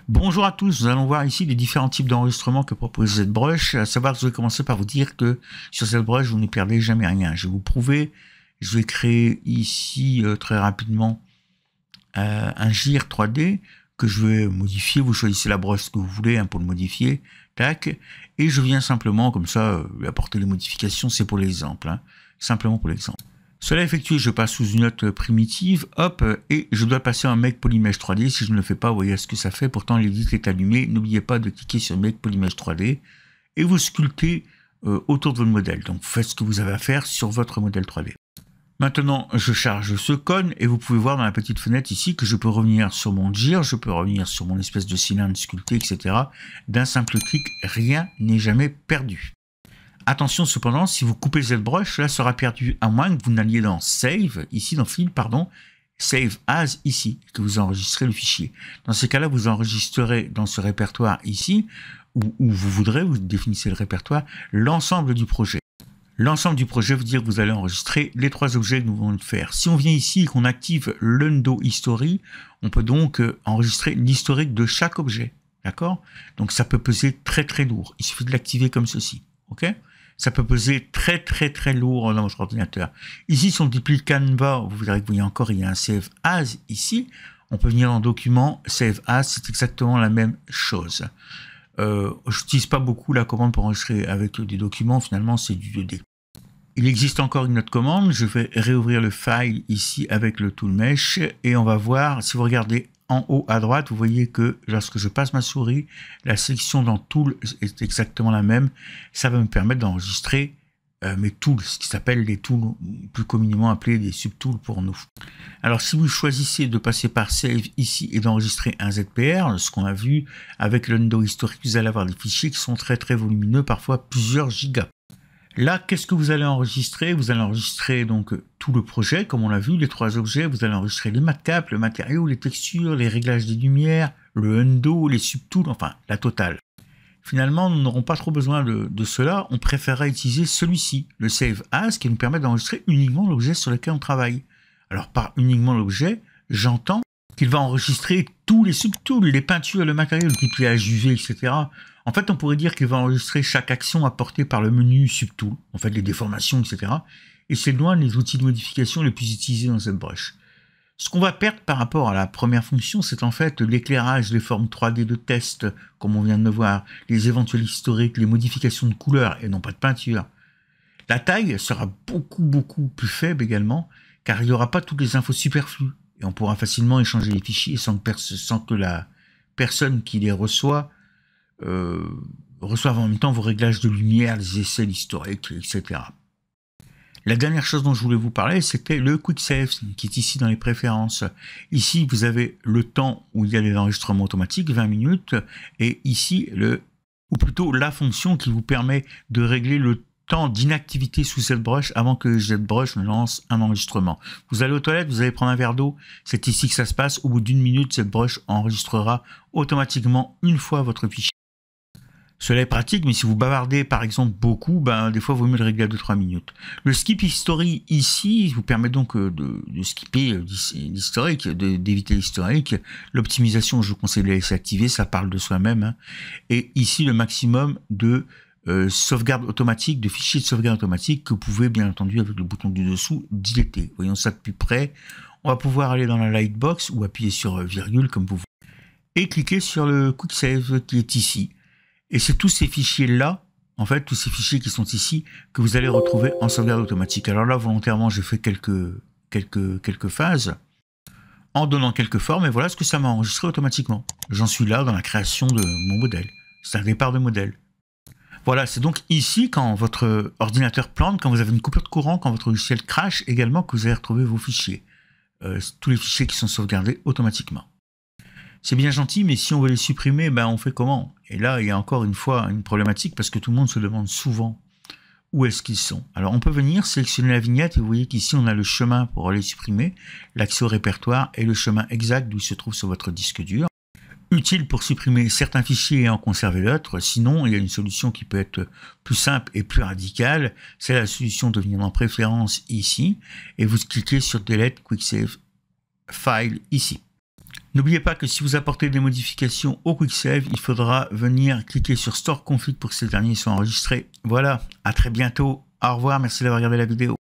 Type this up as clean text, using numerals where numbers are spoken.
Bonjour à tous, nous allons voir ici les différents types d'enregistrement que propose ZBrush. À savoir, je vais commencer par vous dire que sur ZBrush, vous ne perdez jamais rien. Je vais vous prouver, je vais créer ici très rapidement un GIR 3D que je vais modifier. Vous choisissez la brosse que vous voulez pour le modifier. Tac. Et je viens simplement, comme ça, lui apporter les modifications. C'est pour l'exemple. Simplement pour l'exemple. Cela effectué, je passe sous une note primitive, hop, et je dois passer en Make Polymesh 3D. Si je ne le fais pas, vous voyez ce que ça fait. Pourtant, l'édit est allumé. N'oubliez pas de cliquer sur Make Polymesh 3D et vous sculptez autour de votre modèle. Donc, vous faites ce que vous avez à faire sur votre modèle 3D. Maintenant, je charge ce cône et vous pouvez voir dans la petite fenêtre ici que je peux revenir sur mon GIR, je peux revenir sur mon espèce de cylindre sculpté, etc. D'un simple clic, rien n'est jamais perdu. Attention cependant, si vous coupez ZBrush, cela sera perdu à moins que vous n'alliez dans Save, ici dans File, pardon, Save As ici, que vous enregistrez le fichier. Dans ces cas-là, vous enregistrerez dans ce répertoire ici, où vous voudrez, vous définissez le répertoire, l'ensemble du projet. L'ensemble du projet veut dire que vous allez enregistrer les trois objets que nous venons de faire. Si on vient ici et qu'on active l'Undo History, on peut donc enregistrer l'historique de chaque objet. D'accord? Donc ça peut peser très très lourd. Il suffit de l'activer comme ceci. Ok? Ça peut peser très très très lourd dans votre ordinateur. Ici, si on duplie Canva, vous verrez que vous voyez encore, il y a un Save As ici. On peut venir dans Document, Save As, c'est exactement la même chose. Je n'utilise pas beaucoup la commande pour enregistrer avec des documents, finalement c'est du 2D. Il existe encore une autre commande, je vais réouvrir le file ici avec le Tool Mesh et on va voir, si vous regardez en haut à droite, vous voyez que lorsque je passe ma souris, la sélection dans Tool est exactement la même. Ça va me permettre d'enregistrer mes tools, ce qui s'appelle les tools, plus communément appelés des subtools pour nous. Alors si vous choisissez de passer par Save ici et d'enregistrer un ZPR, ce qu'on a vu avec l'Undo Historique, vous allez avoir des fichiers qui sont très très volumineux, parfois plusieurs gigas. Là, qu'est-ce que vous allez enregistrer? Vous allez enregistrer donc tout le projet, comme on l'a vu, les trois objets. Vous allez enregistrer les matcaps, le matériau, les textures, les réglages des lumières, le Undo, les subtools, enfin la totale. Finalement, nous n'aurons pas trop besoin de cela. On préférera utiliser celui-ci, le Save As, qui nous permet d'enregistrer uniquement l'objet sur lequel on travaille. Alors, par uniquement l'objet, j'entends qu'il va enregistrer tous les subtools, les peintures, le matériel, le triplage UV, etc. En fait, on pourrait dire qu'il va enregistrer chaque action apportée par le menu subtool, en fait, les déformations, etc. Et c'est loin les outils de modification les plus utilisés dans ZBrush. Ce qu'on va perdre par rapport à la première fonction, c'est en fait l'éclairage des formes 3D de test, comme on vient de le voir, les éventuels historiques, les modifications de couleurs et non pas de peinture. La taille sera beaucoup plus faible également, car il n'y aura pas toutes les infos superflues. Et on pourra facilement échanger les fichiers sans que la personne qui les reçoive reçoive en même temps vos réglages de lumière, les essais, l'historique, etc. La dernière chose dont je voulais vous parler, c'était le Quick Save, qui est ici dans les préférences. Ici, vous avez le temps où il y a les enregistrements automatiques, 20 minutes, et ici, ou plutôt la fonction qui vous permet de régler le temps d'inactivité sous ZBrush avant que ZBrush ne lance un enregistrement. Vous allez aux toilettes, vous allez prendre un verre d'eau, c'est ici que ça se passe. Au bout d'une minute, ZBrush enregistrera automatiquement une fois votre fichier. Cela est pratique, mais si vous bavardez par exemple beaucoup, des fois il vaut mieux le régler à 2-3 minutes. Le Skip History ici vous permet donc de skipper l'historique, d'éviter l'historique. L'optimisation, je vous conseille de la laisser activer, ça parle de soi-même. Et ici le maximum de sauvegarde automatique, de fichiers de sauvegarde automatique que vous pouvez bien entendu avec le bouton du dessous dilater. Voyons ça de plus près. On va pouvoir aller dans la Lightbox ou appuyer sur virgule comme vous voulez et cliquer sur le Quick Save qui est ici. Et c'est tous ces fichiers-là, en fait, tous ces fichiers qui sont ici, que vous allez retrouver en sauvegarde automatique. Alors là, volontairement, j'ai fait quelques phases, en donnant quelques formes, et voilà ce que ça m'a enregistré automatiquement. J'en suis là dans la création de mon modèle. C'est un départ de modèle. Voilà, c'est donc ici, quand votre ordinateur plante, quand vous avez une coupure de courant, quand votre logiciel crash, également, que vous allez retrouver vos fichiers. Tous les fichiers qui sont sauvegardés automatiquement. C'est bien gentil, mais si on veut les supprimer, on fait comment? Et là, il y a encore une fois une problématique parce que tout le monde se demande souvent où est-ce qu'ils sont. Alors, on peut venir sélectionner la vignette et vous voyez qu'ici, on a le chemin pour les supprimer, l'accès au répertoire et le chemin exact d'où il se trouve sur votre disque dur. Utile pour supprimer certains fichiers et en conserver d'autres. Sinon, il y a une solution qui peut être plus simple et plus radicale. C'est la solution de venir dans Préférences ici et vous cliquez sur Delete Quick Save File ici. N'oubliez pas que si vous apportez des modifications au Quick Save, il faudra venir cliquer sur Store Config pour que ces derniers soient enregistrés. Voilà, à très bientôt. Au revoir, merci d'avoir regardé la vidéo.